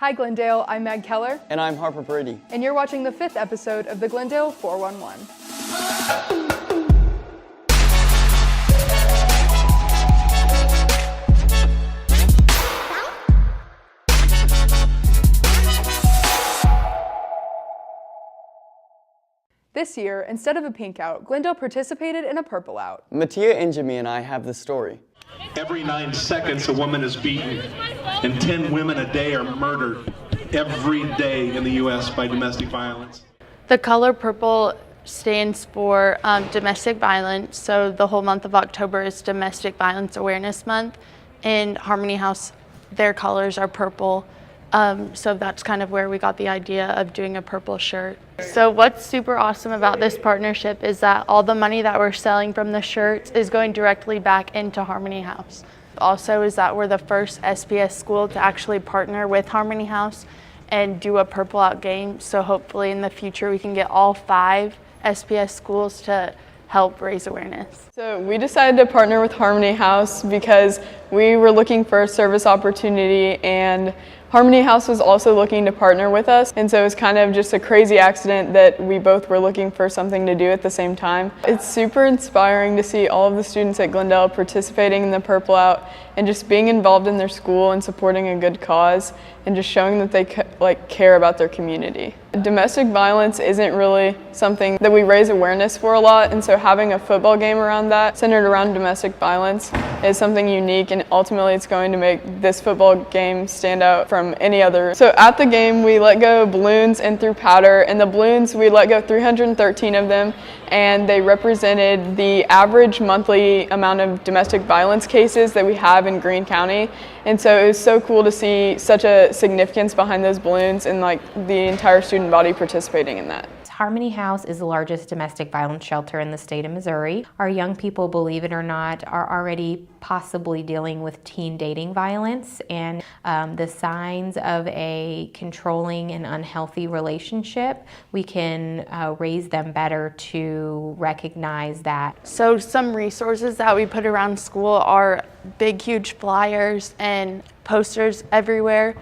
Hi Glendale, I'm Meg Keller. And I'm Harper Brady. And you're watching the 5th episode of the Glendale 411. This year, instead of a pink out, Glendale participated in a purple out. Mattia Injami and I have the story. Every 9 seconds a woman is beaten, and 10 women a day are murdered every day in the U.S. by domestic violence. The color purple stands for domestic violence, so the whole month of October is Domestic Violence Awareness Month. In Harmony House, their colors are purple, so that's kind of where we got the idea of doing a purple shirt. So what's super awesome about this partnership is that all the money that we're selling from the shirts is going directly back into Harmony House. Also is that we're the first SPS school to actually partner with Harmony House and do a purple out game, so hopefully in the future we can get all 5 SPS schools to help raise awareness. So we decided to partner with Harmony House because we were looking for a service opportunity, and Harmony House was also looking to partner with us, and so it was kind of just a crazy accident that we both were looking for something to do at the same time. It's super inspiring to see all of the students at Glendale participating in the Purple Out and just being involved in their school and supporting a good cause and just showing that they care about their community. Domestic violence isn't really something that we raise awareness for a lot, and so having a football game around that, centered around domestic violence, is something unique, and ultimately it's going to make this football game stand out from any other. So at the game we let go of balloons and threw powder, and the balloons we let go 313 of them, and they represented the average monthly amount of domestic violence cases that we have in Greene County. And so it was so cool to see such a significance behind those balloons and the entire student body participating in that. Harmony House is the largest domestic violence shelter in the state of Missouri. Our young people, believe it or not, are already possibly dealing with teen dating violence, and the signs of a controlling and unhealthy relationship. We can raise them better to recognize that. So some resources that we put around school are big, huge flyers and posters everywhere.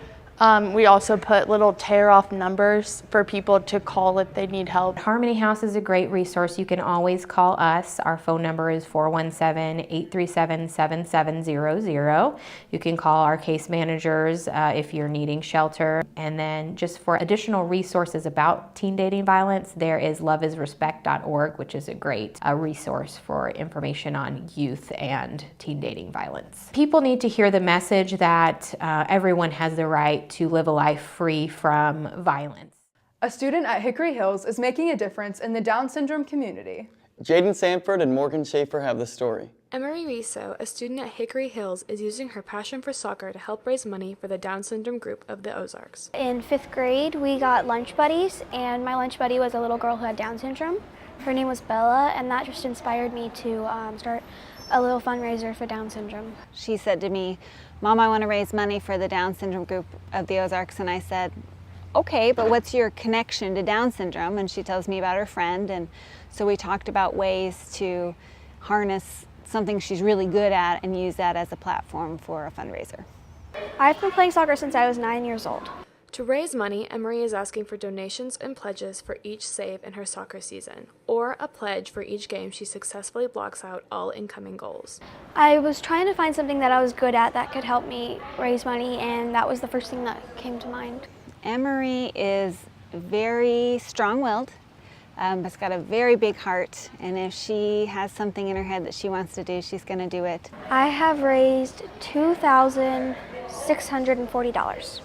We also put little tear-off numbers for people to call if they need help. Harmony House is a great resource. You can always call us. Our phone number is 417-837-7700. You can call our case managers if you're needing shelter. And then just for additional resources about teen dating violence, there is loveisrespect.org, which is a great resource for information on youth and teen dating violence. People need to hear the message that everyone has the right to live a life free from violence. A student at Hickory Hills is making a difference in the Down syndrome community. Jaden Sanford and Morgan Schaefer have the story. Emery Riso, a student at Hickory Hills, is using her passion for soccer to help raise money for the Down syndrome group of the Ozarks. In 5th grade, we got lunch buddies, and my lunch buddy was a little girl who had Down syndrome. Her name was Bella, and that just inspired me to start a little fundraiser for Down syndrome. She said to me, "Mom, I want to raise money for the Down syndrome group of the Ozarks." And I said, "Okay, but what's your connection to Down syndrome?" And she tells me about her friend. And so we talked about ways to harness something she's really good at and use that as a platform for a fundraiser. I've been playing soccer since I was 9 years old. To raise money, Emery is asking for donations and pledges for each save in her soccer season, or a pledge for each game she successfully blocks out all incoming goals. I was trying to find something that I was good at that could help me raise money, and that was the first thing that came to mind. Emery is very strong-willed, but's got a very big heart, and if she has something in her head that she wants to do, she's going to do it. I have raised $2,640.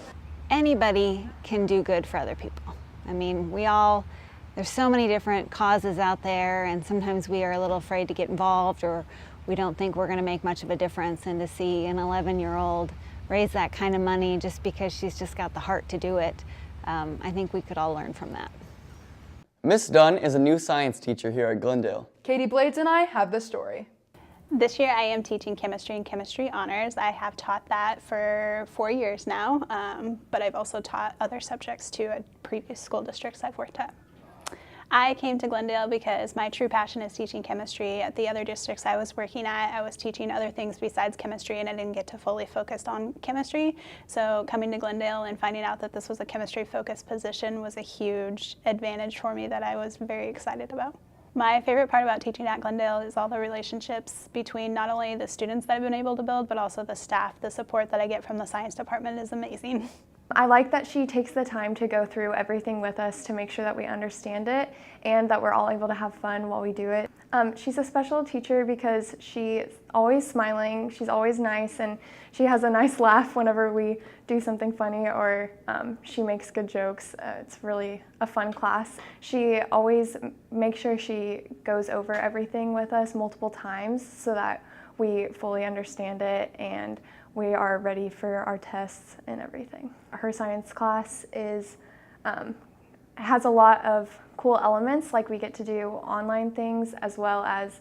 Anybody can do good for other people. I mean, there's so many different causes out there, and sometimes we are a little afraid to get involved, or we don't think we're going to make much of a difference. And to see an 11-year-old raise that kind of money just because she's just got the heart to do it, I think we could all learn from that. Miss Dunn is a new science teacher here at Glendale. Katie Blades and I have the story. This year I am teaching chemistry and chemistry honors. I have taught that for 4 years now, but I've also taught other subjects too at previous school districts I've worked at. I came to Glendale because my true passion is teaching chemistry. At the other districts I was working at, I was teaching other things besides chemistry, and I didn't get to fully focus on chemistry. So coming to Glendale and finding out that this was a chemistry-focused position was a huge advantage for me that I was very excited about. My favorite part about teaching at Glendale is all the relationships between not only the students that I've been able to build, but also the staff. The support that I get from the science department is amazing. I like that she takes the time to go through everything with us to make sure that we understand it and that we're all able to have fun while we do it. She's a special teacher because she's always smiling, she's always nice, and she has a nice laugh whenever we do something funny or she makes good jokes. It's really a fun class. She always makes sure she goes over everything with us multiple times so that we fully understand it and we are ready for our tests and everything. Her science class has a lot of cool elements, like we get to do online things as well as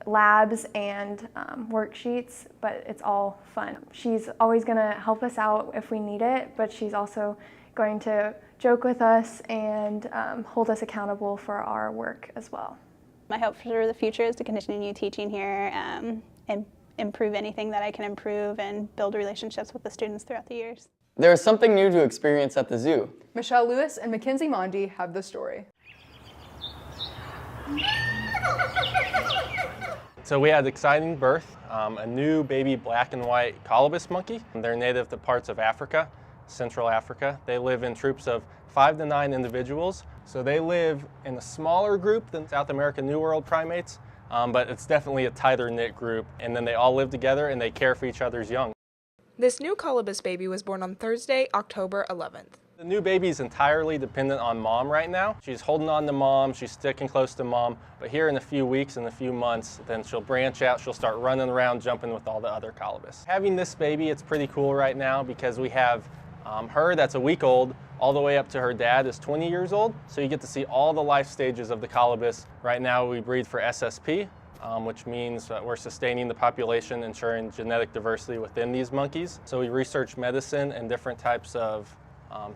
labs and worksheets, but it's all fun. She's always going to help us out if we need it, but she's also going to joke with us and hold us accountable for our work as well. My hope for the future is to continue teaching here and improve anything that I can improve and build relationships with the students throughout the years. There is something new to experience at the zoo. Michelle Lewis and Mackenzie Mondi have the story. So we had an exciting birth, a new baby black and white colobus monkey. They're native to parts of Africa, Central Africa. They live in troops of 5 to 9 individuals. So they live in a smaller group than South American New World primates, but it's definitely a tighter knit group. And then they all live together and they care for each other's young. This new colobus baby was born on Thursday, October 11th. The new baby is entirely dependent on mom right now. She's holding on to mom, she's sticking close to mom, but here in a few weeks, in a few months, then she'll branch out, she'll start running around, jumping with all the other colobus. Having this baby, it's pretty cool right now because we have her that's a week old, all the way up to her dad is 20 years old. So you get to see all the life stages of the colobus. Right now we breed for SSP, which means that we're sustaining the population, ensuring genetic diversity within these monkeys. So we research medicine and different types of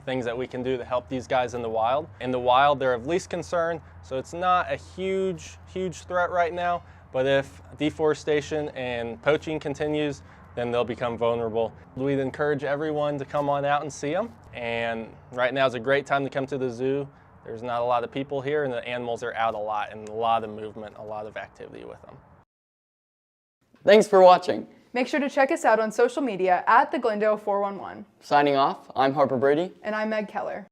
things that we can do to help these guys in the wild. In the wild, they're of least concern, so it's not a huge threat right now, but if deforestation and poaching continues, then they'll become vulnerable. We'd encourage everyone to come on out and see them, and right now is a great time to come to the zoo. There's not a lot of people here, and the animals are out a lot, and a lot of movement, a lot of activity with them. Thanks for watching. Make sure to check us out on social media at the Glendale 411. Signing off, I'm Harper Brady. And I'm Meg Keller.